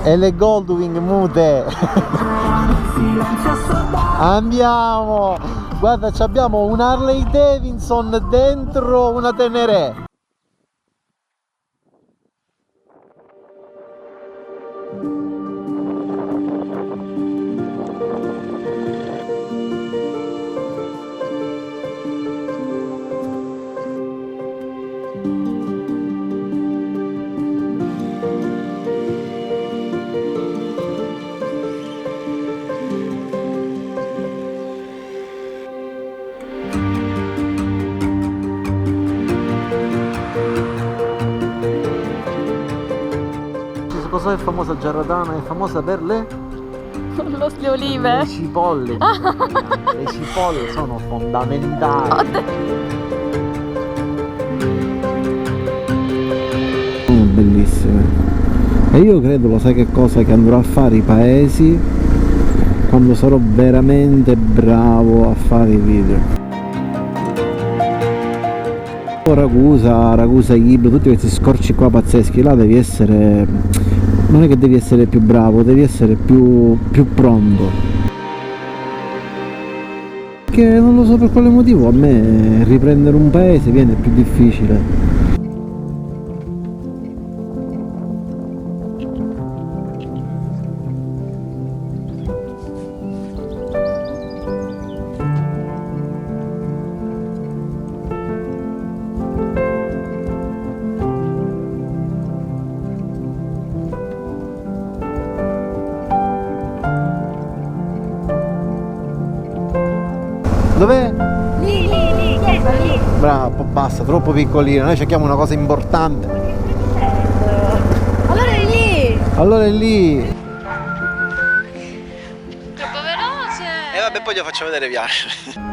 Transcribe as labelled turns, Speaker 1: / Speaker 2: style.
Speaker 1: E le Goldwing mute. Andiamo. Guarda, abbiamo un Harley Davidson dentro una Teneré. Cosa è famosa Giarratana? È famosa per le
Speaker 2: olive.
Speaker 1: Le cipolle. Le cipolle sono fondamentali. Sono bellissime. E io credo, lo sai che cosa, che andrò a fare i paesi quando sarò veramente bravo a fare i video. Ragusa, Ibro, tutti questi scorci qua pazzeschi, là devi essere, non è che devi essere più bravo, devi essere più pronto. Che non lo so per quale motivo, a me riprendere un paese viene più difficile. Dov'è?
Speaker 2: Lì, dietro, lì.
Speaker 1: Bravo, basta, troppo piccolino, noi cerchiamo una cosa importante.
Speaker 2: Allora è lì.
Speaker 1: Allora è lì.
Speaker 2: Troppo veloce.
Speaker 1: E vabbè, poi glielo faccio vedere viaggio.